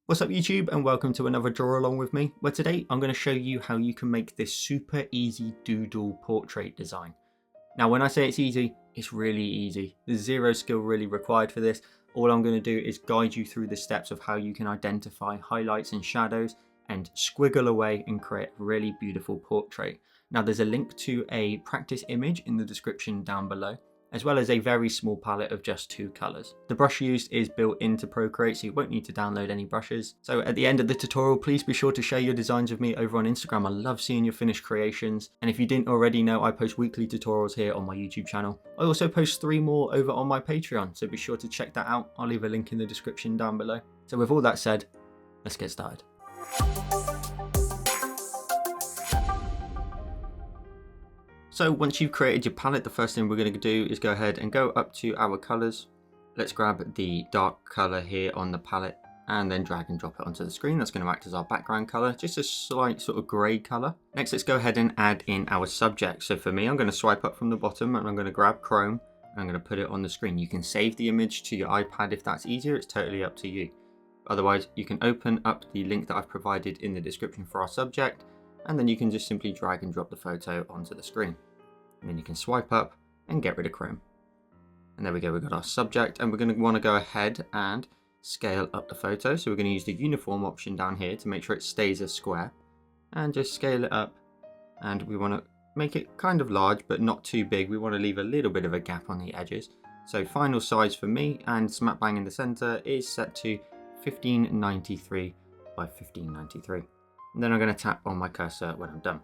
What's up YouTube, and welcome to another draw along with me, where today I'm going to show you how you can make this super easy doodle portrait design. Now when I say it's easy, it's really easy. There's zero skill really required for this. All I'm going to do is guide you through the steps of how you can identify highlights and shadows and squiggle away and create a really beautiful portrait. Now there's a link to a practice image in the description down below, as well as a very small palette of just 2 colours. The brush used is built into Procreate, so you won't need to download any brushes. So at the end of the tutorial, please be sure to share your designs with me over on Instagram. I love seeing your finished creations. And if you didn't already know, I post weekly tutorials here on my YouTube channel. I also post 3 more over on my Patreon, so be sure to check that out. I'll leave a link in the description down below. So with all that said, let's get started. So once you've created your palette, the first thing we're going to do is go ahead and go up to our colours. Let's grab the dark colour here on the palette and then drag and drop it onto the screen. That's going to act as our background colour, just a slight sort of grey colour. Next, let's go ahead and add in our subject. So for me, I'm going to swipe up from the bottom and I'm going to grab Chrome and I'm going to put it on the screen. You can save the image to your iPad if that's easier. It's totally up to you. Otherwise, you can open up the link that I've provided in the description for our subject, and then you can just simply drag and drop the photo onto the screen. And then you can swipe up and get rid of Chrome. And there we go, we've got our subject, and we're going to want to go ahead and scale up the photo. So we're going to use the uniform option down here to make sure it stays a square, and just scale it up. And we want to make it kind of large, but not too big. We want to leave a little bit of a gap on the edges. So final size for me, and smack bang in the center, is set to 1593 by 1593. And then I'm going to tap on my cursor when I'm done.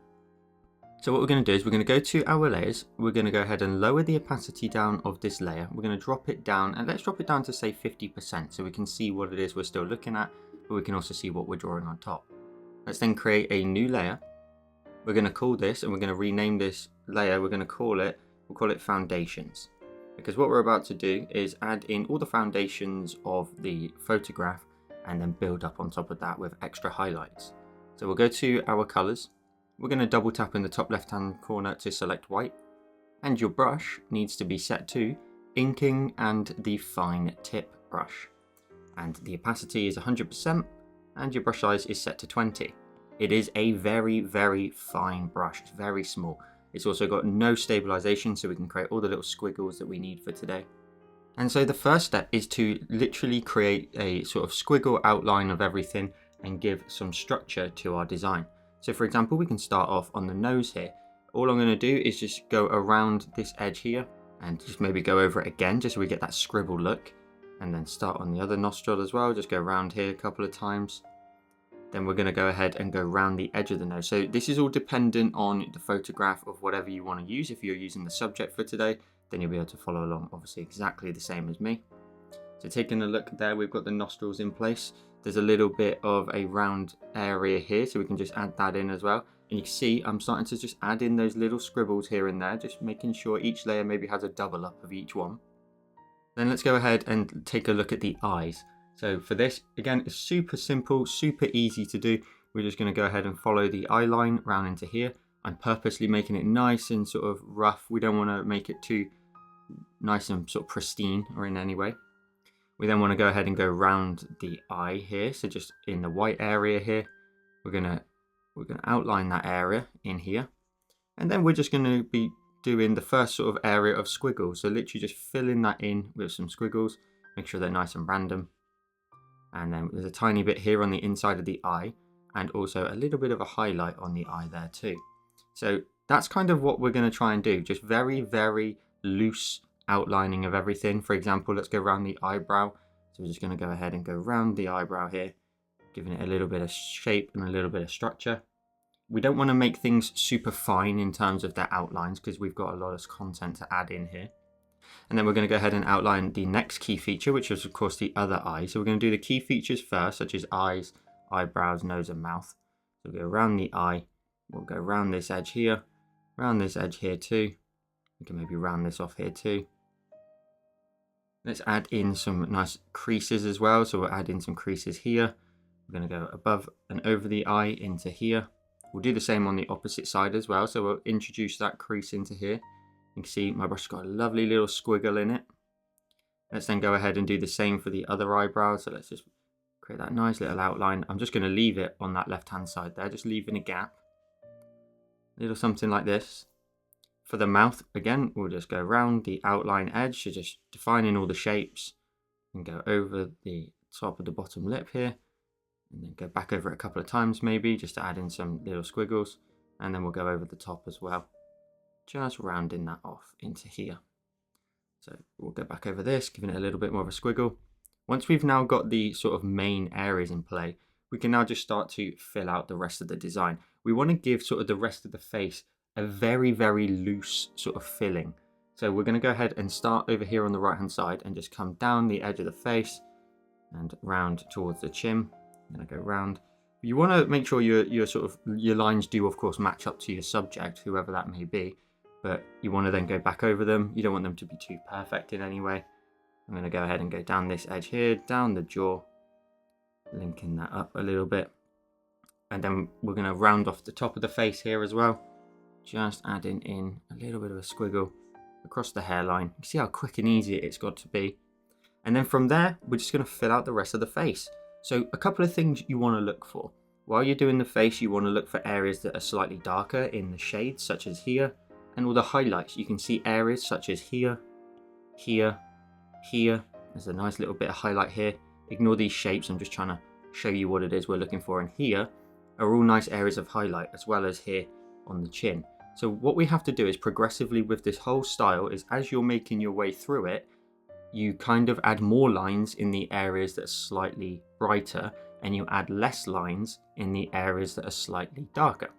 So what we're going to do is we're going to go to our layers. We're going to go ahead and lower the opacity down of this layer. We're going to drop it down, and let's drop it down to say 50% so we can see what it is we're still looking at, but we can also see what we're drawing on top. Let's then create a new layer. We're going to call this, and we're going to rename this layer. We'll call it foundations, because what we're about to do is add in all the foundations of the photograph and then build up on top of that with extra highlights. So we'll go to our colors. We're going to double tap in the top left hand corner to select white, and your brush needs to be set to inking and the fine tip brush, and the opacity is 100% and your brush size is set to 20. It is a very, very fine brush. It's very small. It's also got no stabilization, so we can create all the little squiggles that we need for today. And so the first step is to literally create a sort of squiggle outline of everything and give some structure to our design. So for example, we can start off on the nose here. All I'm going to do is just go around this edge here and just maybe go over it again, just so we get that scribble look. And then start on the other nostril as well, just go around here a couple of times. Then we're going to go ahead and go around the edge of the nose. So this is all dependent on the photograph of whatever you want to use. If you're using the subject for today, then you'll be able to follow along, obviously exactly the same as me. So taking a look there, we've got the nostrils in place. There's a little bit of a round area here, so we can just add that in as well. And you can see I'm starting to just add in those little scribbles here and there, just making sure each layer maybe has a double up of each one. Then let's go ahead and take a look at the eyes. So for this, again, it's super simple, super easy to do. We're just going to go ahead and follow the eye line round into here. I'm purposely making it nice and sort of rough. We don't want to make it too nice and sort of pristine or in any way. We then want to go ahead and go round the eye here. So just in the white area here, we're gonna outline that area in here. And then we're just going to be doing the first sort of area of squiggles. So literally just filling that in with some squiggles. Make sure they're nice and random. And then there's a tiny bit here on the inside of the eye, and also a little bit of a highlight on the eye there too. So that's kind of what we're going to try and do. Just very, very loose outlining of everything. For example, let's go around the eyebrow. So we're just going to go ahead and go around the eyebrow here, giving it a little bit of shape and a little bit of structure. We don't want to make things super fine in terms of their outlines, because we've got a lot of content to add in here. And then we're going to go ahead and outline the next key feature, which is of course the other eye. So we're going to do the key features first, such as eyes, eyebrows, nose and mouth. So we'll go around the eye, we'll go around this edge here, around this edge here too. We can maybe round this off here too. Let's add in some nice creases as well. So we'll add in some creases here. We're going to go above and over the eye into here. We'll do the same on the opposite side as well. So we'll introduce that crease into here. You can see my brush has got a lovely little squiggle in it. Let's then go ahead and do the same for the other eyebrow. So let's just Create that nice little outline. I'm just going to leave it on that left hand side there, just leaving a gap. A little something like this. For the mouth, again, we'll just go around the outline edge, so just defining all the shapes, and go over the top of the bottom lip here, and then go back over it a couple of times maybe, just to add in some little squiggles, and then we'll go over the top as well, just rounding that off into here. So we'll go back over this, giving it a little bit more of a squiggle. Once we've now got the sort of main areas in play, we can now just start to fill out the rest of the design. We want to give sort of the rest of the face a very, very loose sort of filling. So we're going to go ahead and start over here on the right hand side and just come down the edge of the face and round towards the chin. I'm going to go round. You want to make sure your lines do of course match up to your subject, whoever that may be, but you want to then go back over them. You don't want them to be too perfect in any way. I'm going to go ahead and go down this edge here, down the jaw, linking that up a little bit. And then we're going to round off the top of the face here as well, just adding in a little bit of a squiggle across the hairline. You see how quick and easy it's got to be. And then from there, we're just going to fill out the rest of the face. So a couple of things you want to look for. While you're doing the face, you want to look for areas that are slightly darker in the shades, such as here, and all the highlights. You can see areas such as here, here, here. There's a nice little bit of highlight here. Ignore these shapes, I'm just trying to show you what it is we're looking for. And here are all nice areas of highlight, as well as here on the chin. So what we have to do is progressively with this whole style is, as you're making your way through it, you kind of add more lines in the areas that are slightly brighter, and you add less lines in the areas that are slightly darker.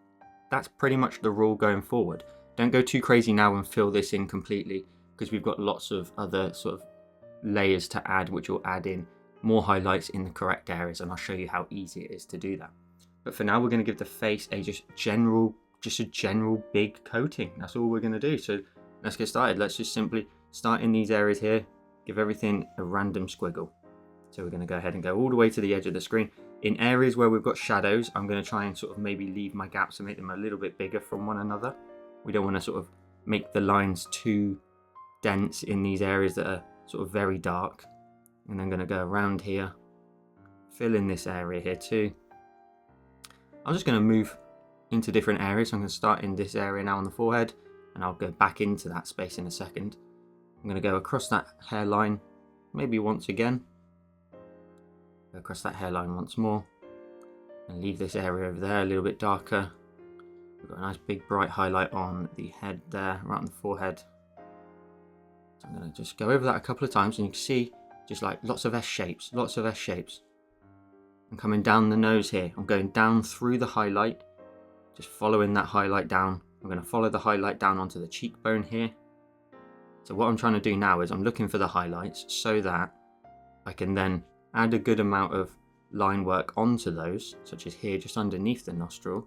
That's pretty much the rule going forward. Don't go too crazy now and fill this in completely, because we've got lots of other sort of layers to add, which will add in more highlights in the correct areas, and I'll show you how easy it is to do that. But for now, we're going to give the face a just a general big coating. That's all we're going to do. So let's get started. Let's just simply start in these areas here, give everything a random squiggle. So we're going to go ahead and go all the way to the edge of the screen. In areas where we've got shadows, I'm going to try and sort of maybe leave my gaps and make them a little bit bigger from one another. We don't want to sort of make the lines too dense in these areas that are sort of very dark. And I'm going to go around here, fill in this area here too. I'm just going to move into different areas. So I'm going to start in this area now on the forehead, and I'll go back into that space in a second. I'm going to go across that hairline, maybe once again. Go across that hairline once more, and leave this area over there a little bit darker. We've got a nice big bright highlight on the head there, right on the forehead. So I'm going to just go over that a couple of times, and you can see just like lots of S shapes, lots of S shapes. I'm coming down the nose here. I'm going down through the highlight, just following that highlight down. I'm going to follow the highlight down onto the cheekbone here. So what I'm trying to do now is I'm looking for the highlights so that I can then add a good amount of line work onto those, such as here just underneath the nostril,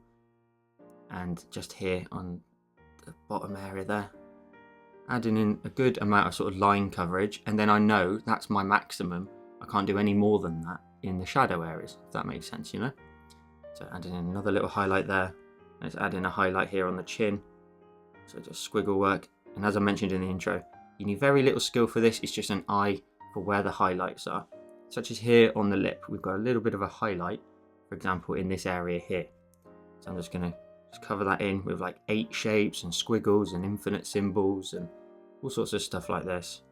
and just here on the bottom area there. Adding in a good amount of sort of line coverage, and then I know that's my maximum. I can't do any more than that in the shadow areas, if that makes sense, you know? So adding in another little highlight there. Let's add in a highlight here on the chin. So just squiggle work. And as I mentioned in the intro, you need very little skill for this. It's just an eye for where the highlights are. Such as here on the lip, we've got a little bit of a highlight, for example, in this area here. So I'm just going to cover that in with like 8 shapes and squiggles and infinite symbols and all sorts of stuff like this.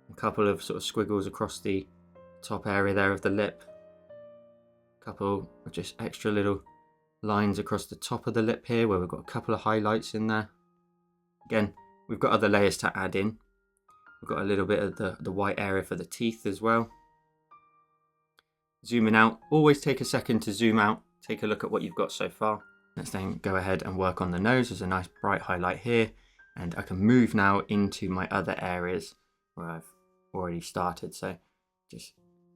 A couple of sort of squiggles across the top area there of the lip. A couple of just extra little lines across the top of the lip here where we've got a couple of highlights in there. Again, we've got other layers to add in. We've got a little bit of the white area for the teeth as well. Zooming out, always take a second to zoom out, take a look at what you've got so far. Let's then go ahead and work on the nose. There's a nice bright highlight here, and I can move now into my other areas where I've already started. So just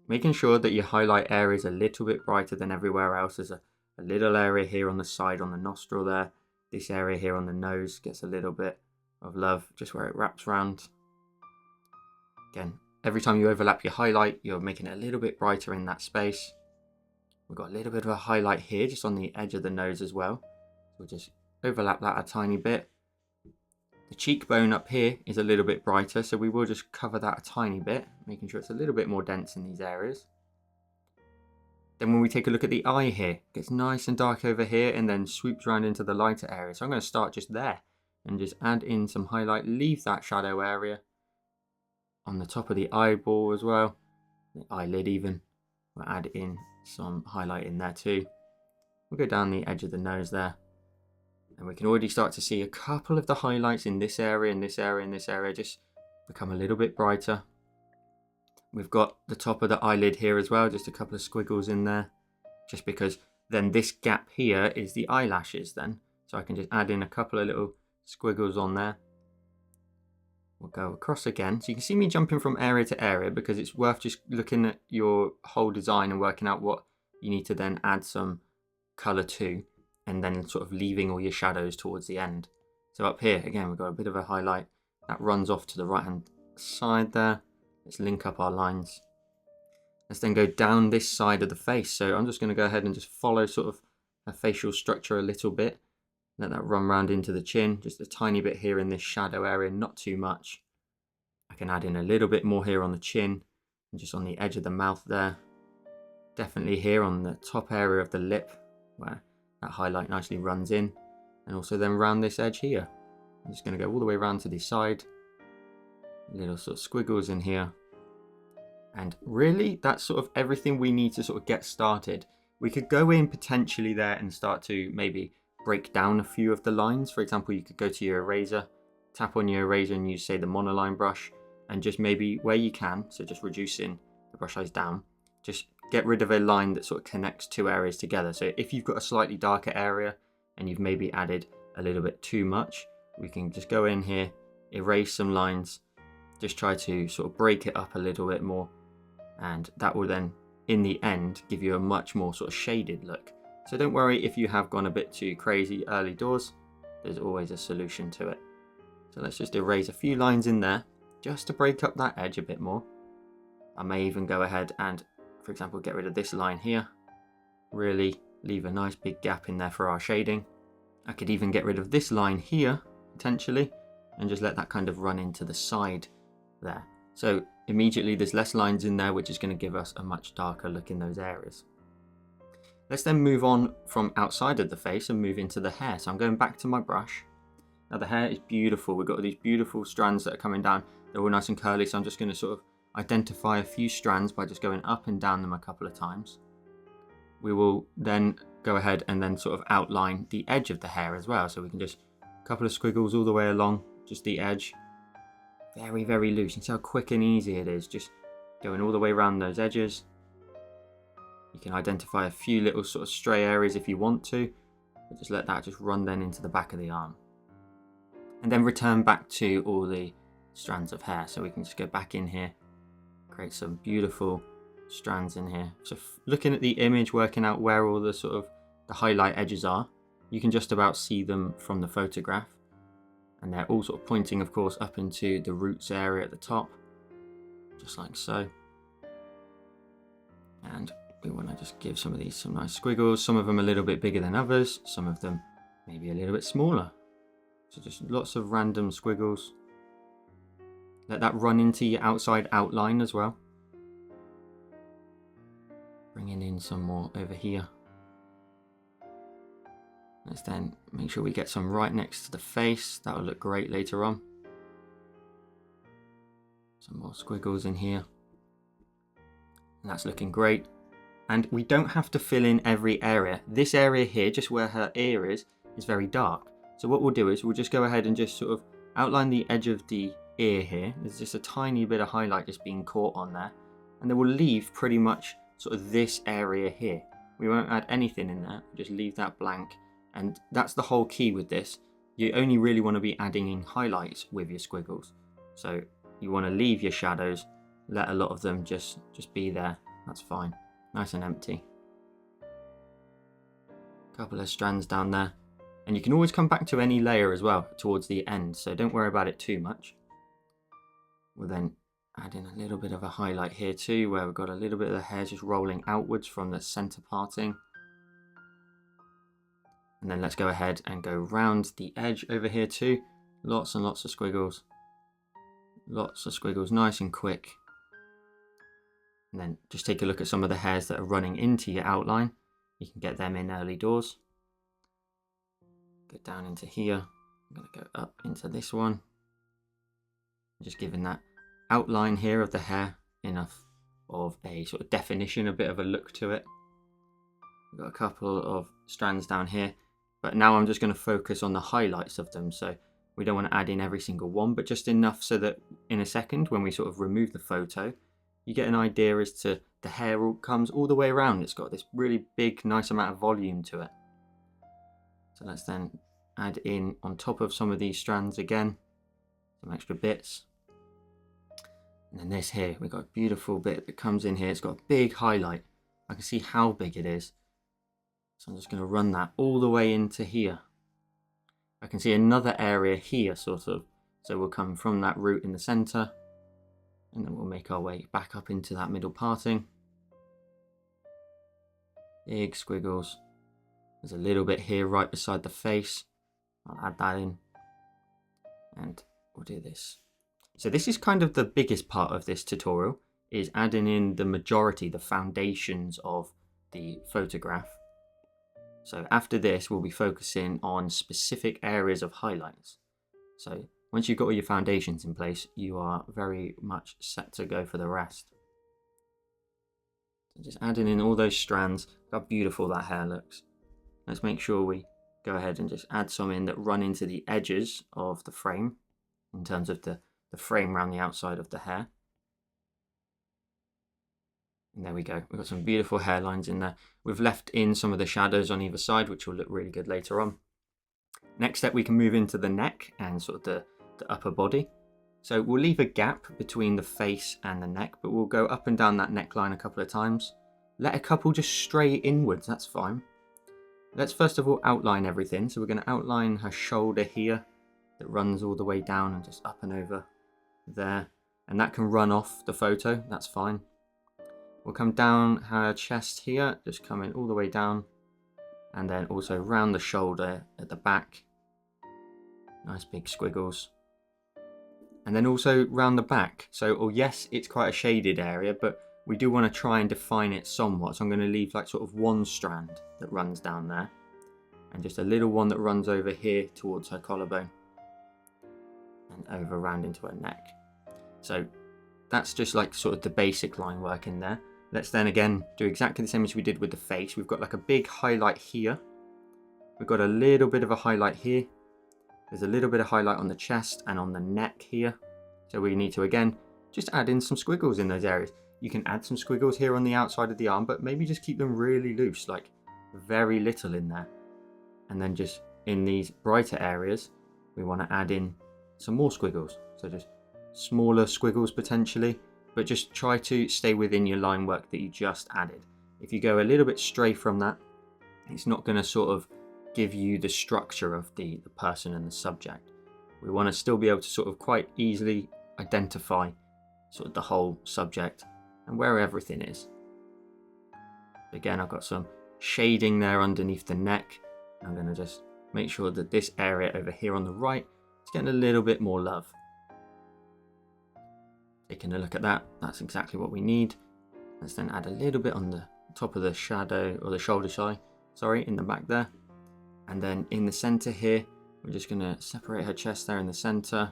making sure that your highlight area is a little bit brighter than everywhere else. There's a little area here on the side on the nostril there. This area here on the nose gets a little bit of love just where it wraps around. Again, every time you overlap your highlight, you're making it a little bit brighter in that space. We've got a little bit of a highlight here just on the edge of the nose as well. We'll just overlap that a tiny bit. The cheekbone up here is a little bit brighter, so we will just cover that a tiny bit, making sure it's a little bit more dense in these areas. Then when we take a look at the eye here, it gets nice and dark over here and then swoops around into the lighter area. So I'm going to start just there and just add in some highlight, leave that shadow area on the top of the eyeball as well, the eyelid even. We'll add in some highlight in there too. We'll go down the edge of the nose there. And we can already start to see a couple of the highlights in this area, in this area, in this area, just become a little bit brighter. We've got the top of the eyelid here as well, just a couple of squiggles in there, just because then this gap here is the eyelashes then. So I can just add in a couple of little squiggles on there. We'll go across again. So you can see me jumping from area to area because it's worth just looking at your whole design and working out what you need to then add some color to, and then sort of leaving all your shadows towards the end. So up here, again, we've got a bit of a highlight that runs off to the right hand side there. Let's link up our lines. Let's then go down this side of the face. So I'm just going to go ahead and just follow sort of a facial structure a little bit. Let that run round into the chin, just a tiny bit here in this shadow area, not too much. I can add in a little bit more here on the chin and just on the edge of the mouth there. Definitely here on the top area of the lip where that highlight nicely runs in, and also then round this edge here. I'm just going to go all the way around to the side. Little sort of squiggles in here. And really, that's sort of everything we need to sort of get started. We could go in potentially there and start to maybe break down a few of the lines. For example, you could go to your eraser, tap on your eraser and use, say, the monoline brush, and just maybe where you can, so just reducing the brush size down, just get rid of a line that sort of connects two areas together. So if you've got a slightly darker area and you've maybe added a little bit too much, we can just go in here, erase some lines, just try to sort of break it up a little bit more, and that will then in the end give you a much more sort of shaded look. So don't worry if you have gone a bit too crazy early doors, there's always a solution to it. So let's just erase a few lines in there just to break up that edge a bit more. I may even go ahead and, for example, get rid of this line here, really leave a nice big gap in there for our shading. I could even get rid of this line here potentially and just let that kind of run into the side there. So immediately there's less lines in there, which is going to give us a much darker look in those areas. Let's then move on from outside of the face and move into the hair. So I'm going back to my brush. Now the hair is beautiful. We've got all these beautiful strands that are coming down. They're all nice and curly. So I'm just going to sort of identify a few strands by just going up and down them a couple of times. We will then go ahead and then sort of outline the edge of the hair as well. So we can just a couple of squiggles all the way along, just the edge. Very, very loose. You see how quick and easy it is, just going all the way around those edges. You can identify a few little sort of stray areas if you want to, but just let that just run then into the back of the arm. And then return back to all the strands of hair. So we can just go back in here, create some beautiful strands in here. So looking at the image, working out where all the sort of the highlight edges are, you can just about see them from the photograph. And they're all sort of pointing, of course, up into the roots area at the top, just like so. And we want to just give some of these some nice squiggles, some of them a little bit bigger than others, some of them maybe a little bit smaller. So just lots of random squiggles. Let that run into your outside outline as well. Bringing in some more over here. Let's then make sure we get some right next to the face. That will look great later on. Some more squiggles in here. And that's looking great. And we don't have to fill in every area. This area here, just where her ear is very dark. So what we'll do is we'll just go ahead and just sort of outline the edge of the ear here. There's just a tiny bit of highlight just being caught on there. And then we'll leave pretty much sort of this area here. We won't add anything in there, we'll just leave that blank. And that's the whole key with this. You only really want to be adding in highlights with your squiggles. So you want to leave your shadows, let a lot of them just be there. That's fine. Nice and empty. Couple of strands down there. And you can always come back to any layer as well towards the end, so don't worry about it too much. We'll then add in a little bit of a highlight here too, where we've got a little bit of the hair just rolling outwards from the center parting. And then let's go ahead and go round the edge over here too. Lots and lots of squiggles. Lots of squiggles, nice and quick. And then just take a look at some of the hairs that are running into your outline. You can get them in early doors. Get down into here. I'm going to go up into this one. Just giving that outline here of the hair enough of a sort of definition, a bit of a look to it. We've got a couple of strands down here, but now I'm just going to focus on the highlights of them. So we don't want to add in every single one, but just enough so that in a second, when we sort of remove the photo, you get an idea as to the hair comes all the way around. It's got this really big, nice amount of volume to it. So let's then add in on top of some of these strands again, some extra bits. And then this here, we've got a beautiful bit that comes in here. It's got a big highlight. I can see how big it is. So I'm just going to run that all the way into here. I can see another area here, sort of. So we'll come from that root in the center, and then we'll make our way back up into that middle parting. Big squiggles. There's a little bit here right beside the face. I'll add that in. And we'll do this. So this is kind of the biggest part of this tutorial, is adding in the majority, the foundations of the photograph. So after this, we'll be focusing on specific areas of highlights. So once you've got all your foundations in place, you are very much set to go for the rest. So just adding in all those strands. Look how beautiful that hair looks. Let's make sure we go ahead and just add some in that run into the edges of the frame, in terms of the frame around the outside of the hair. And there we go. We've got some beautiful hairlines in there. We've left in some of the shadows on either side, which will look really good later on. Next step, we can move into the neck and sort of the upper body. So we'll leave a gap between the face and the neck, but we'll go up and down that neckline a couple of times. Let a couple just stray inwards, that's fine. Let's first of all outline everything. So we're going to outline her shoulder here that runs all the way down and just up and over there. And that can run off the photo, that's fine. We'll come down her chest here, just coming all the way down, and then also round the shoulder at the back. Nice big squiggles. And then also round the back. So, oh yes, it's quite a shaded area, but we do want to try and define it somewhat. So I'm going to leave like sort of one strand that runs down there, and just a little one that runs over here towards her collarbone, and over round into her neck. So that's just like sort of the basic line work in there. Let's then again do exactly the same as we did with the face. We've got like a big highlight here. We've got a little bit of a highlight here. There's a little bit of highlight on the chest and on the neck here. So we need to again just add in some squiggles in those areas. You can add some squiggles here on the outside of the arm, but maybe just keep them really loose, like very little in there. And then just in these brighter areas, we want to add in some more squiggles. So just smaller squiggles potentially, but just try to stay within your line work that you just added. If you go a little bit stray from that, it's not going to sort of give you the structure of the person and the subject. We want to still be able to sort of quite easily identify sort of the whole subject and where everything is. Again, I've got some shading there underneath the neck. I'm going to just make sure that this area over here on the right is getting a little bit more love. Taking a look at that, that's exactly what we need. Let's then add a little bit on the top of the shadow, or the shoulder side, sorry, in the back there. And then in the center here, we're just going to separate her chest there in the center,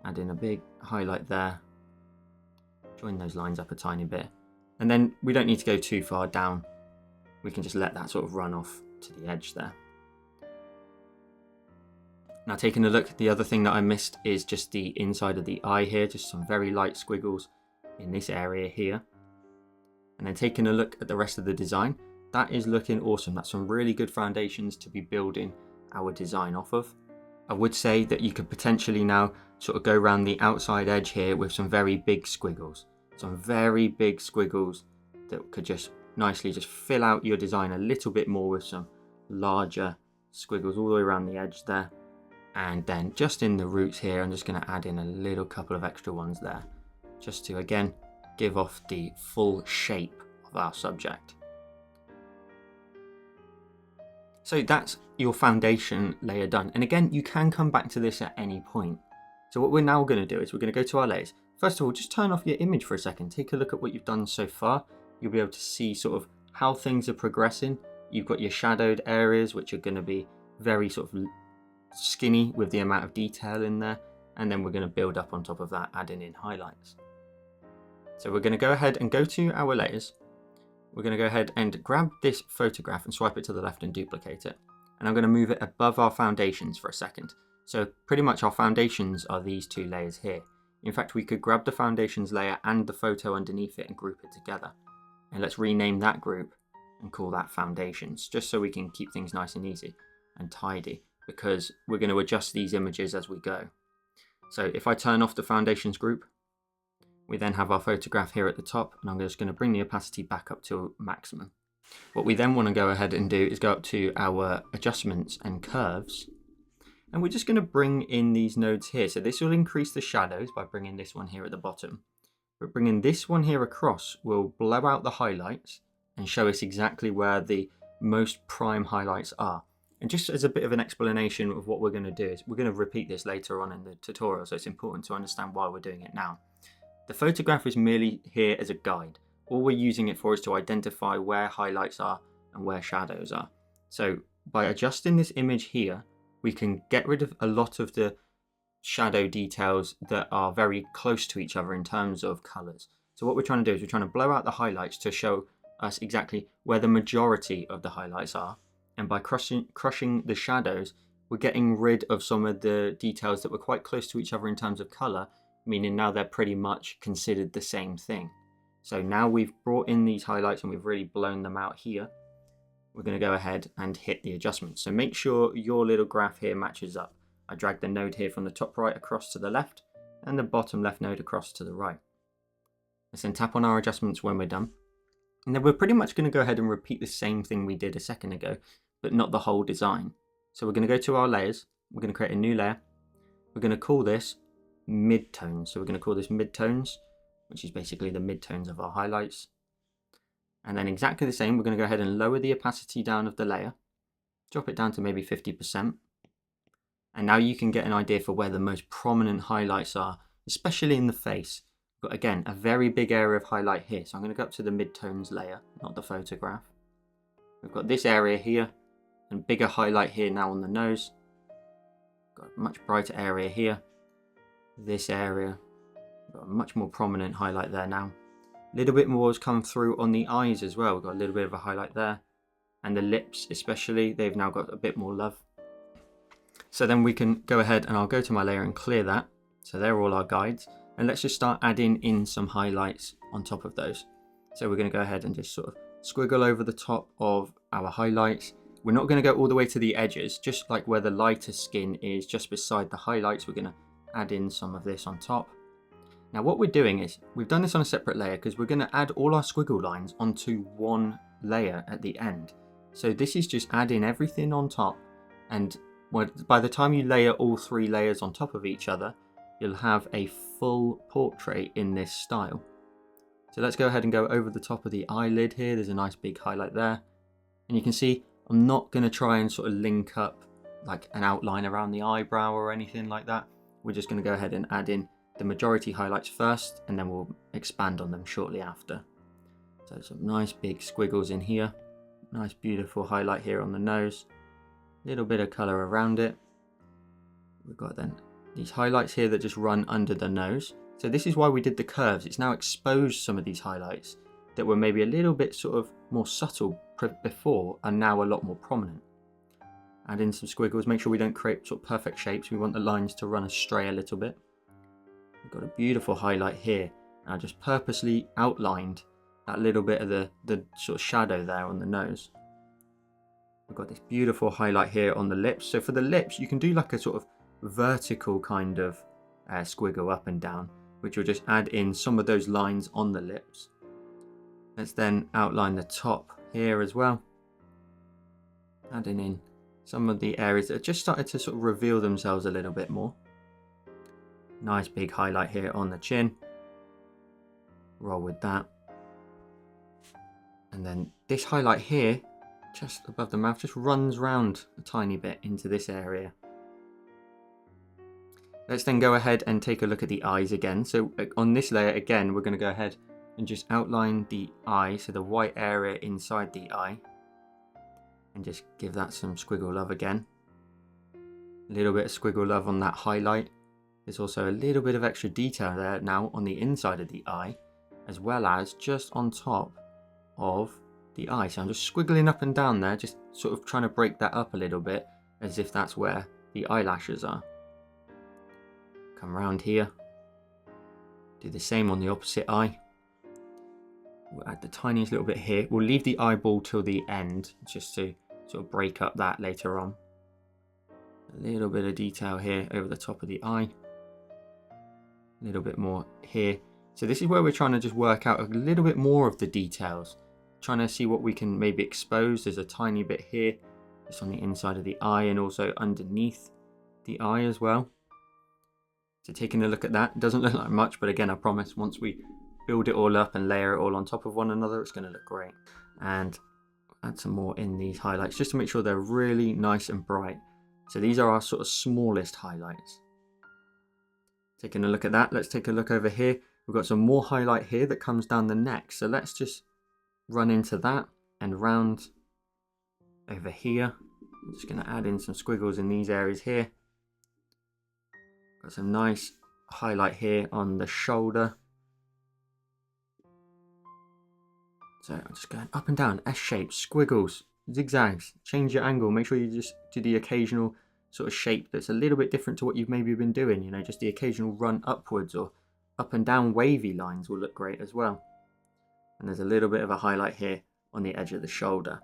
add in a big highlight there, join those lines up a tiny bit. And then we don't need to go too far down. We can just let that sort of run off to the edge there. Now taking a look, the other thing that I missed is just the inside of the eye here, just some very light squiggles in this area here. And then taking a look at the rest of the design, that is looking awesome. That's some really good foundations to be building our design off of. I would say that you could potentially now sort of go around the outside edge here with some very big squiggles. Some very big squiggles that could just nicely just fill out your design a little bit more with some larger squiggles all the way around the edge there. And then just in the roots here, I'm just going to add in a little couple of extra ones there, just to again give off the full shape of our subject. So that's your foundation layer done. And again, you can come back to this at any point. So what we're now going to do is we're going to go to our layers. first of all, just turn off your image for a second. Take a look at what you've done so far. You'll be able to see sort of how things are progressing. You've got your shadowed areas, which are going to be very sort of skinny with the amount of detail in there. And then we're going to build up on top of that, adding in highlights. So we're going to go ahead and go to our layers. We're going to go ahead and grab this photograph and swipe it to the left and duplicate it. And I'm going to move it above our foundations for a second. So pretty much our foundations are these two layers here. In fact, we could grab the foundations layer and the photo underneath it and group it together. And let's rename that group and call that foundations, just so we can keep things nice and easy and tidy, because we're going to adjust these images as we go. So if I turn off the foundations group, we then have our photograph here at the top, and I'm just going to bring the opacity back up to maximum. What we then want to go ahead and do is go up to our adjustments and curves, and we're just going to bring in these nodes here. So this will increase the shadows by bringing this one here at the bottom, but bringing this one here across will blow out the highlights and show us exactly where the most prime highlights are. And just as a bit of an explanation of what we're going to do, is we're going to repeat this later on in the tutorial, so it's important to understand why we're doing it now. The photograph is merely here as a guide. All we're using it for is to identify where highlights are and where shadows are. So by adjusting this image here, we can get rid of a lot of the shadow details that are very close to each other in terms of colors. So what we're trying to do is we're trying to blow out the highlights to show us exactly where the majority of the highlights are. And by crushing the shadows, we're getting rid of some of the details that were quite close to each other in terms of color, meaning now they're pretty much considered the same thing. So now we've brought in these highlights and we've really blown them out here. We're going to go ahead and hit the adjustments. So make sure your little graph here matches up. I drag the node here from the top right across to the left and the bottom left node across to the right. Let's then tap on our adjustments when we're done. And then we're pretty much going to go ahead and repeat the same thing we did a second ago, but not the whole design. So we're going to go to our layers. We're going to create a new layer. We're going to call this midtones. So we're going to call this midtones, which is basically the midtones of our highlights. And then exactly the same, we're going to go ahead and lower the opacity down of the layer, drop it down to maybe 50%. And now you can get an idea for where the most prominent highlights are, especially in the face. We've got, again, a very big area of highlight here. So I'm going to go up to the midtones layer, not the photograph. We've got this area here and bigger highlight here now on the nose. Got a much brighter area here. This area, got a much more prominent highlight there now. A little bit more has come through on the eyes as well. We've got a little bit of a highlight there. And the lips especially, they've now got a bit more love. So then we can go ahead and I'll go to my layer and clear that. So they're all our guides. And let's just start adding in some highlights on top of those. So we're going to go ahead and just sort of squiggle over the top of our highlights. We're not going to go all the way to the edges, just like where the lighter skin is just beside the highlights. We're going to add in some of this on top. Now what we're doing is, we've done this on a separate layer because we're going to add all our squiggle lines onto one layer at the end. So this is just adding everything on top, and by the time you layer all three layers on top of each other, you'll have a full portrait in this style. So let's go ahead and go over the top of the eyelid here. There's a nice big highlight there. And you can see I'm not going to try and sort of link up like an outline around the eyebrow or anything like that. We're just going to go ahead and add in the majority highlights first, and then we'll expand on them shortly after. So some nice big squiggles in here. Nice beautiful highlight here on the nose. Little bit of colour around it. We've got then these highlights here that just run under the nose. So this is why we did the curves. It's now exposed some of these highlights that were maybe a little bit sort of more subtle before and now a lot more prominent. Add in some squiggles, make sure we don't create sort of perfect shapes. We want the lines to run astray a little bit. We've got a beautiful highlight here. I just purposely outlined that little bit of the sort of shadow there on the nose. We've got this beautiful highlight here on the lips. So for the lips, you can do like a sort of vertical kind of squiggle up and down, which will just add in some of those lines on the lips. Let's then outline the top here as well. Adding in some of the areas that have just started to sort of reveal themselves a little bit more. Nice big highlight here on the chin. Roll with that. And then this highlight here, just above the mouth, just runs round a tiny bit into this area. Let's then go ahead and take a look at the eyes again. So on this layer again, we're going to go ahead and just outline the eye, so the white area inside the eye, and just give that some squiggle love again. A little bit of squiggle love on that highlight. There's also a little bit of extra detail there now on the inside of the eye, as well as just on top of the eye. So I'm just squiggling up and down there, just sort of trying to break that up a little bit, as if that's where the eyelashes are. Come around here, do the same on the opposite eye. We'll add the tiniest little bit here. We'll leave the eyeball till the end, just to sort of break up that later on. A little bit of detail here over the top of the eye. A little bit more here. So this is where we're trying to just work out a little bit more of the details. Trying to see what we can maybe expose. There's a tiny bit here, just on the inside of the eye and also underneath the eye as well. So taking a look at that, it doesn't look like much, but again, I promise once we build it all up and layer it all on top of one another, it's going to look great. And add some more in these highlights just to make sure they're really nice and bright. So these are our sort of smallest highlights. Taking a look at that, let's take a look over here. We've got some more highlight here that comes down the neck. So let's just run into that and round over here. I'm just going to add in some squiggles in these areas here. Got some nice highlight here on the shoulder. So I'm just going up and down, S-shapes, squiggles, zigzags, change your angle. Make sure you just do the occasional sort of shape that's a little bit different to what you've maybe been doing. You know, just the occasional run upwards or up and down wavy lines will look great as well. And there's a little bit of a highlight here on the edge of the shoulder.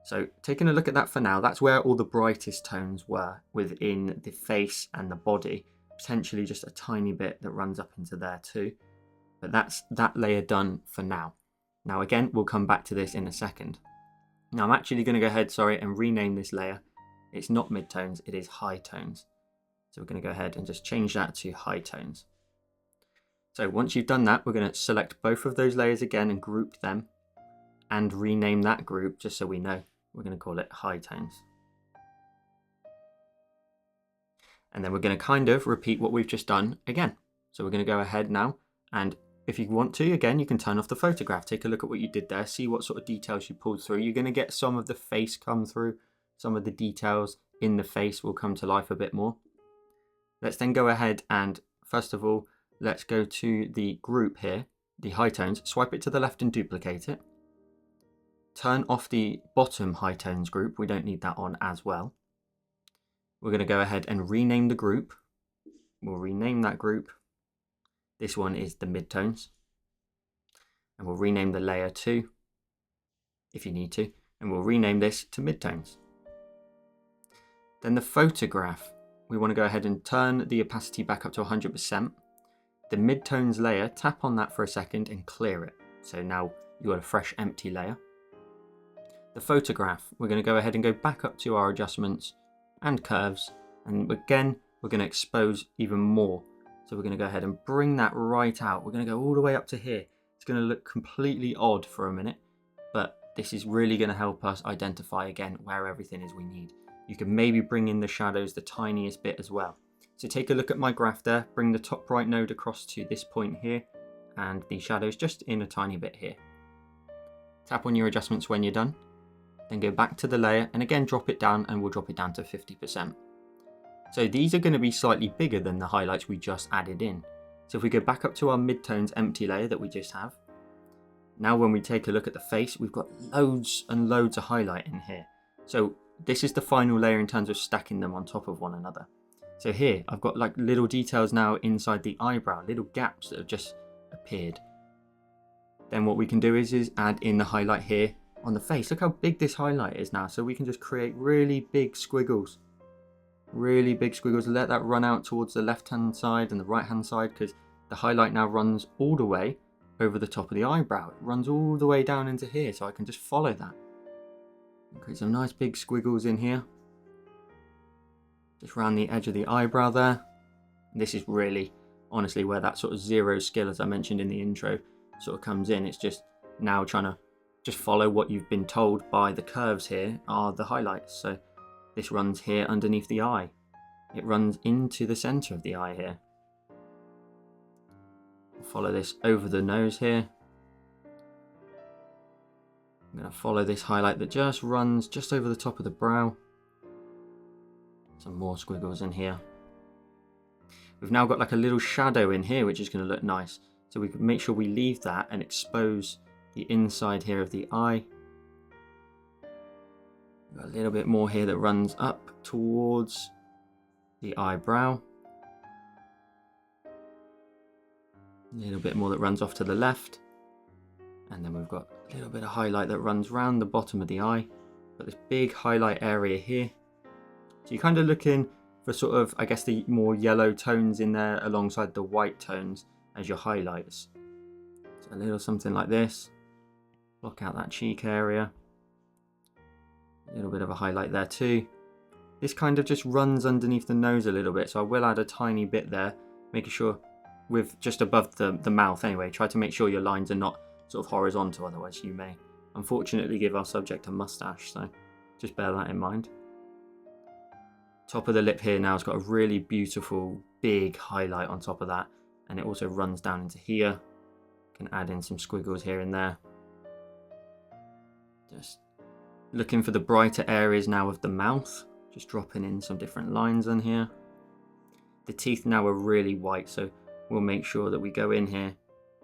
So taking a look at that for now, that's where all the brightest tones were within the face and the body. Potentially just a tiny bit that runs up into there too. But that's that layer done for now. Now again, we'll come back to this in a second. Now I'm actually going to go ahead, and rename this layer. It's not midtones, it is high tones. So we're going to go ahead and just change that to high tones. So once you've done that, we're going to select both of those layers again and group them and rename that group just so we know. We're going to call it high tones. And then we're going to kind of repeat what we've just done again. So we're going to go ahead now, and if you want to, again, you can turn off the photograph. Take a look at what you did there. See what sort of details you pulled through. You're going to get some of the face come through. Some of the details in the face will come to life a bit more. Let's then go ahead and, first of all, let's go to the group here, the high tones. Swipe it to the left and duplicate it. Turn off the bottom high tones group. We don't need that on as well. We're going to go ahead and rename the group. We'll rename that group. This one is the midtones. And we'll rename the layer too, if you need to. And we'll rename this to midtones. Then the photograph, we want to go ahead and turn the opacity back up to 100%. The midtones layer, tap on that for a second and clear it. So now you've got a fresh empty layer. The photograph, we're going to go ahead and go back up to our adjustments and curves. And again, we're going to expose even more. So we're going to go ahead and bring that right out. We're going to go all the way up to here. It's going to look completely odd for a minute, but this is really going to help us identify again where everything is we need. You can maybe bring in the shadows the tiniest bit as well. So take a look at my graph there, bring the top right node across to this point here, and the shadows just in a tiny bit here. Tap on your adjustments when you're done, then go back to the layer and again drop it down, and we'll drop it down to 50%. So these are going to be slightly bigger than the highlights we just added in. So if we go back up to our midtones empty layer that we just have, now when we take a look at the face, we've got loads and loads of highlight in here. So this is the final layer in terms of stacking them on top of one another. So here I've got like little details now inside the eyebrow, little gaps that have just appeared. Then what we can do is add in the highlight here on the face. Look how big this highlight is now. So we can just create really big squiggles. Really big squiggles. Let that run out towards the left hand side and the right hand side, because the highlight now runs all the way over the top of the eyebrow. It runs all the way down into here, so I can just follow that. Create some nice big squiggles in here. Just around the edge of the eyebrow there. And this is really, honestly, where that sort of zero skill, as I mentioned in the intro, sort of comes in. It's just now trying to just follow what you've been told by the curves here are the highlights. So this runs here underneath the eye. it runs into the center of the eye here. Follow this over the nose here. I'm going to follow this highlight that just runs just over the top of the brow. Some more squiggles in here. We've now got like a little shadow in here, which is going to look nice. So we can make sure we leave that and expose the inside here of the eye. Got a little bit more here that runs up towards the eyebrow. A little bit more that runs off to the left. And then we've got a little bit of highlight that runs round the bottom of the eye. Got this big highlight area here. So you're kind of looking for sort of, I guess, the more yellow tones in there alongside the white tones as your highlights. So a little something like this. Block out that cheek area. A little bit of a highlight there too. This kind of just runs underneath the nose a little bit, so I will add a tiny bit there, making sure with just above the mouth anyway. Try to make sure your lines are not sort of horizontal, otherwise you may unfortunately give our subject a mustache, so just bear that in mind. Top of the lip here now has got a really beautiful big highlight on top of that, and it also runs down into here. Can add in some squiggles here and there. Just looking for the brighter areas now of the mouth, just dropping in some different lines on here. The teeth now are really white, so we'll make sure that we go in here,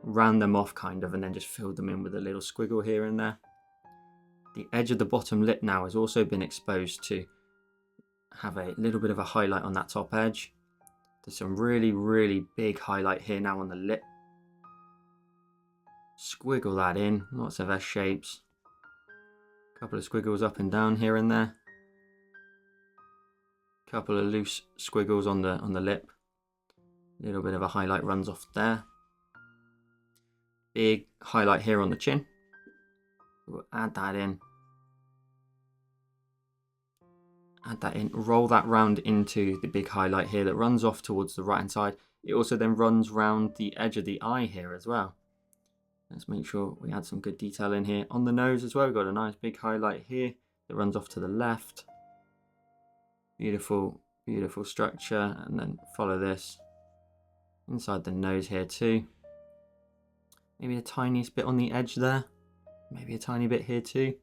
round them off kind of, and then just fill them in with a little squiggle here and there. The edge of the bottom lip now has also been exposed to have a little bit of a highlight on that top edge. There's some really big highlight here now on the lip. Squiggle that in, lots of S shapes. A couple of squiggles up and down here and there. A couple of loose squiggles on the lip. A little bit of a highlight runs off there. Big highlight here on the chin. We'll add that in. Add that in, roll that round into the big highlight here that runs off towards the right hand side. It also then runs round the edge of the eye here as well. Let's make sure we add some good detail in here. On the nose as well, we've got a nice big highlight here that runs off to the left. Beautiful structure, and then follow this inside the nose here too. Maybe a tiniest bit on the edge there. Maybe a tiny bit here too.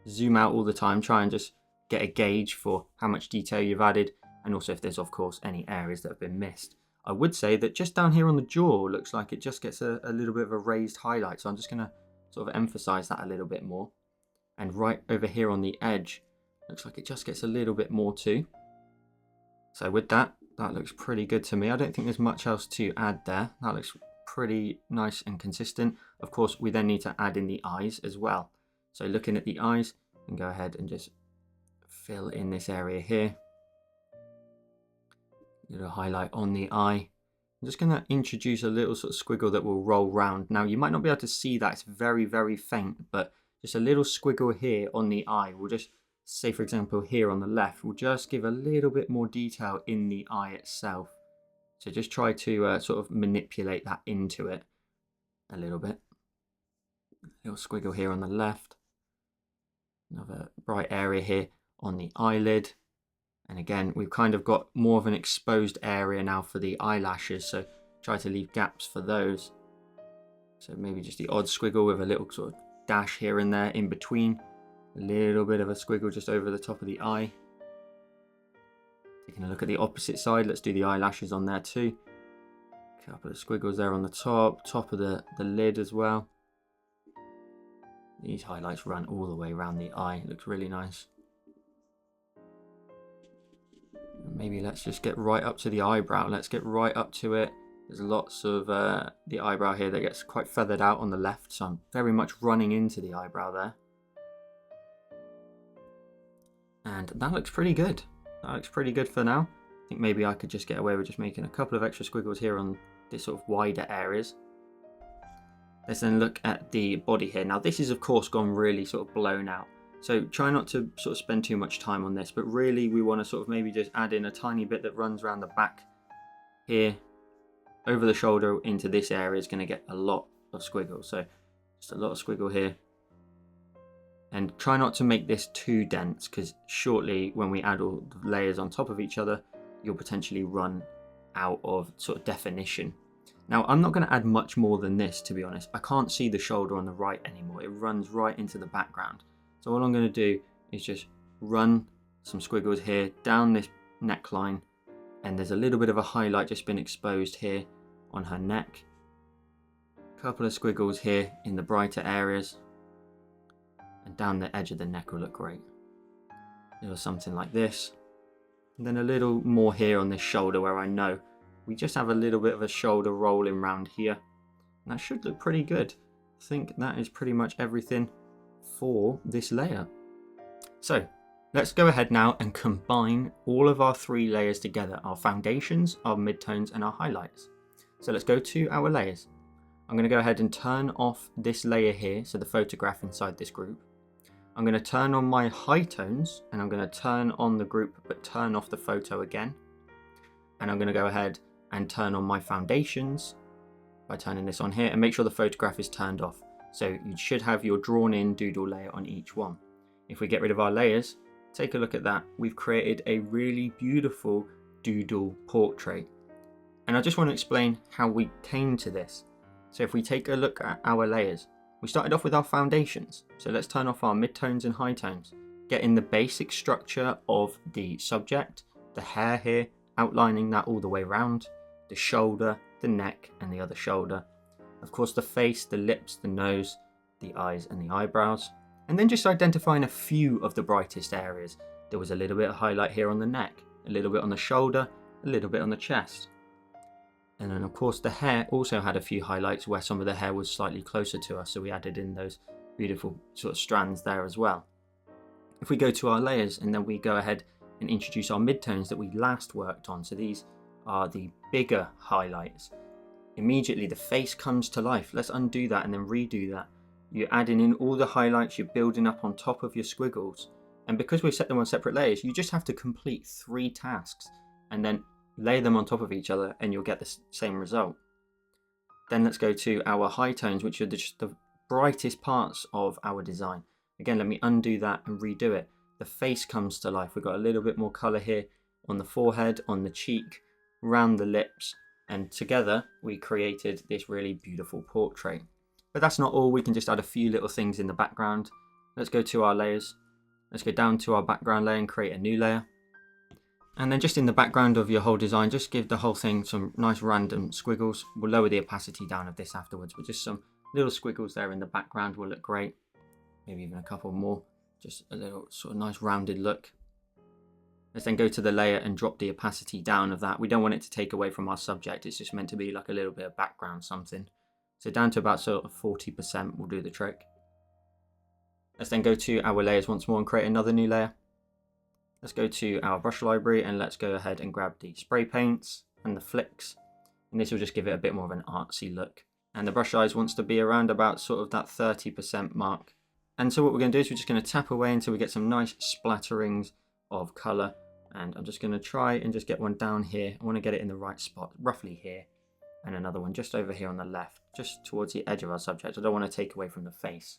Zoom out all the time, try and just get a gauge for how much detail you've added, and also if there's of course any areas that have been missed. I would say that just down here on the jaw looks like it just gets a little bit of a raised highlight, so I'm just going to sort of emphasize that a little bit more. And right over here on the edge looks like it just gets a little bit more too. So with that looks pretty good to me. I don't think there's much else to add there. That looks pretty nice and consistent. Of course, we then need to add in the eyes as well. So looking at the eyes, and go ahead and just fill in this area here. Little highlight on the eye. I'm just going to introduce a little sort of squiggle that will roll round. Now you might not be able to see that, it's very faint, but just a little squiggle here on the eye will just, say for example here on the left, will just give a little bit more detail in the eye itself. So just try to sort of manipulate that into it a little bit. A little squiggle here on the left. Another bright area here on the eyelid. And again, we've kind of got more of an exposed area now for the eyelashes, so try to leave gaps for those. So maybe just the odd squiggle with a little sort of dash here and there in between. A little bit of a squiggle just over the top of the eye. Taking a look at the opposite side, let's do the eyelashes on there too. A couple of squiggles there on the top of the lid as well. These highlights run all the way around the eye, it looks really nice. Maybe let's just get right up to the eyebrow, let's get right up to it. There's lots of the eyebrow here that gets quite feathered out on the left, so I'm very much running into the eyebrow there. And that looks pretty good. That looks pretty good for now. I think maybe I could just get away with just making a couple of extra squiggles here on this sort of wider areas. Let's then look at the body here. Now this is of course gone really sort of blown out. So try not to sort of spend too much time on this, but really we want to sort of maybe just add in a tiny bit that runs around the back here, over the shoulder into this area is going to get a lot of squiggles. So just a lot of squiggle here. And try not to make this too dense, because shortly when we add all the layers on top of each other, you'll potentially run out of sort of definition. Now, I'm not going to add much more than this, to be honest. I can't see the shoulder on the right anymore. It runs right into the background. So all I'm going to do is just run some squiggles here down this neckline, and there's a little bit of a highlight just been exposed here on her neck. A couple of squiggles here in the brighter areas, and down the edge of the neck will look great. A little something like this. And then a little more here on this shoulder where I know we just have a little bit of a shoulder rolling round here. And that should look pretty good. I think that is pretty much everything for this layer. So let's go ahead now and combine all of our 3 layers together, our foundations, our midtones, and our highlights. So let's go to our layers. I'm going to go ahead and turn off this layer here, so the photograph inside this group. I'm going to turn on my high tones, and I'm going to turn on the group but turn off the photo again. And I'm going to go ahead and turn on my foundations by turning this on here, and make sure the photograph is turned off. So you should have your drawn in doodle layer on each one. If we get rid of our layers, take a look at that. We've created a really beautiful doodle portrait. And I just want to explain how we came to this. So if we take a look at our layers, we started off with our foundations. So let's turn off our midtones and high tones. Get in the basic structure of the subject, the hair here, outlining that all the way around, the shoulder, the neck and the other shoulder. Of course the face, the lips, the nose, the eyes and the eyebrows. And then just identifying a few of the brightest areas. There was a little bit of highlight here on the neck, a little bit on the shoulder, a little bit on the chest. And then of course the hair also had a few highlights where some of the hair was slightly closer to us, so we added in those beautiful sort of strands there as well. If we go to our layers and then we go ahead and introduce our midtones that we last worked on, so these are the bigger highlights. Immediately the face comes to life. Let's undo that and then redo that. You're adding in all the highlights, you're building up on top of your squiggles. And because we've set them on separate layers, you just have to complete 3 tasks and then lay them on top of each other and you'll get the same result. Then let's go to our high tones, which are just the brightest parts of our design. Again, let me undo that and redo it. The face comes to life. We've got a little bit more color here on the forehead, on the cheek, around the lips, and together we created this really beautiful portrait. But that's not all. We can just add a few little things in the background. Let's go to our layers. Let's go down to our background layer and create a new layer. And then just in the background of your whole design, just give the whole thing some nice random squiggles. We'll lower the opacity down of this afterwards, but just some little squiggles there in the background will look great. Maybe even a couple more, just a little sort of nice rounded look. Let's then go to the layer and drop the opacity down of that. We don't want it to take away from our subject. It's just meant to be like a little bit of background something. So down to about sort of 40% will do the trick. Let's then go to our layers once more and create another new layer. Let's go to our brush library and let's go ahead and grab the spray paints and the flicks. And this will just give it a bit more of an artsy look. And the brush size wants to be around about sort of that 30% mark. And so what we're going to do is we're just going to tap away until we get some nice splatterings of colour. And I'm just going to try and just get one down here. I want to get it in the right spot, roughly here. And another one just over here on the left, just towards the edge of our subject. I don't want to take away from the face.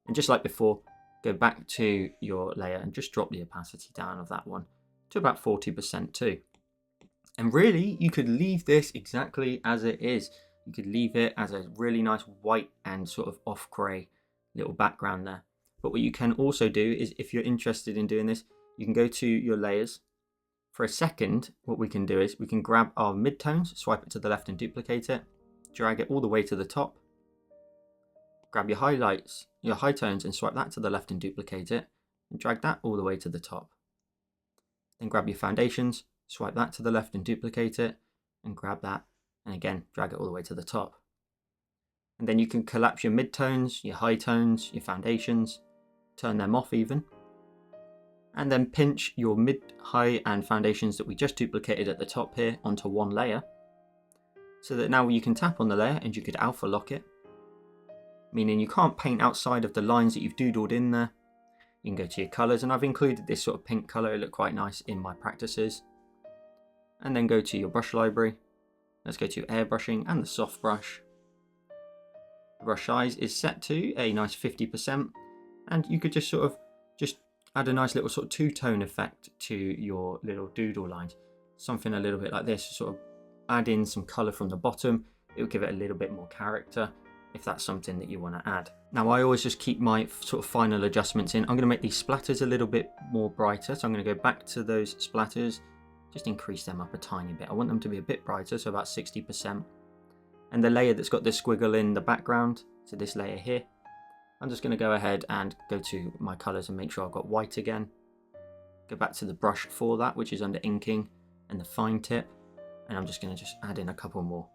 And just like before, go back to your layer and just drop the opacity down of that one to about 40% too. And really, you could leave this exactly as it is. You could leave it as a really nice white and sort of off grey little background there. But what you can also do is, if you're interested in doing this, you can go to your layers. For a second, what we can do is we can grab our midtones, swipe it to the left and duplicate it, drag it all the way to the top. Grab your highlights, your high tones, and swipe that to the left and duplicate it, and drag that all the way to the top. Then grab your foundations, swipe that to the left and duplicate it, and grab that, and again, drag it all the way to the top. And then you can collapse your midtones, your high tones, your foundations, turn them off even, and then pinch your mid, high, and foundations that we just duplicated at the top here onto one layer, so that now you can tap on the layer and you could alpha lock it, meaning you can't paint outside of the lines that you've doodled in there. You can go to your colours, and I've included this sort of pink colour. It looked quite nice in my practices. And then go to your brush library. Let's go to airbrushing and the soft brush. The brush size is set to a nice 50%. And you could just add a nice little sort of two-tone effect to your little doodle lines. Something a little bit like this, sort of add in some colour from the bottom. It will give it a little bit more character if that's something that you want to add. Now I always just keep my sort of final adjustments in. I'm going to make these splatters a little bit more brighter, so I'm going to go back to those splatters, just increase them up a tiny bit. I want them to be a bit brighter, so about 60%. And the layer that's got the squiggle in the background, so this layer here, I'm just going to go ahead and go to my colours and make sure I've got white again. Go back to the brush for that, which is under inking and the fine tip, and I'm just going to add in a couple more,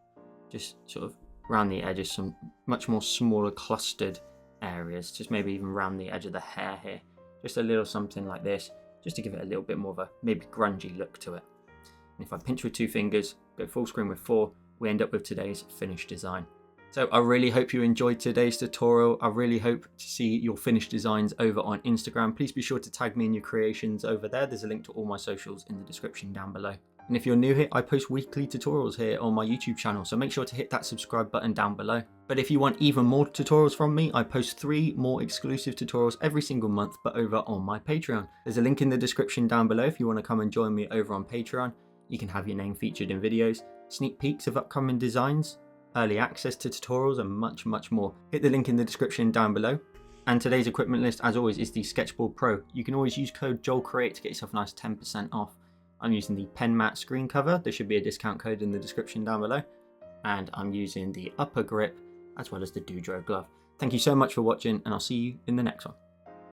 just sort of around the edges, some much more smaller clustered areas, just maybe even around the edge of the hair here, just a little something like this, just to give it a little bit more of a maybe grungy look to it. And if I pinch with 2 fingers, go full screen with 4, we end up with today's finished design. So I really hope you enjoyed today's tutorial. I really hope to see your finished designs over on Instagram. Please be sure to tag me in your creations over there. There's a link to all my socials in the description down below. And if you're new here, I post weekly tutorials here on my YouTube channel, so make sure to hit that subscribe button down below. But if you want even more tutorials from me, I post 3 more exclusive tutorials every single month, but over on my Patreon. There's a link in the description down below if you want to come and join me over on Patreon. You can have your name featured in videos, sneak peeks of upcoming designs, early access to tutorials, and much, much more. Hit the link in the description down below. And today's equipment list, as always, is the Sketchboard Pro. You can always use code JOELCREATE to get yourself a nice 10% off. I'm using the pen matte screen cover. There should be a discount code in the description down below. And I'm using the upper grip as well as the Doodle glove. Thank you so much for watching, and I'll see you in the next one.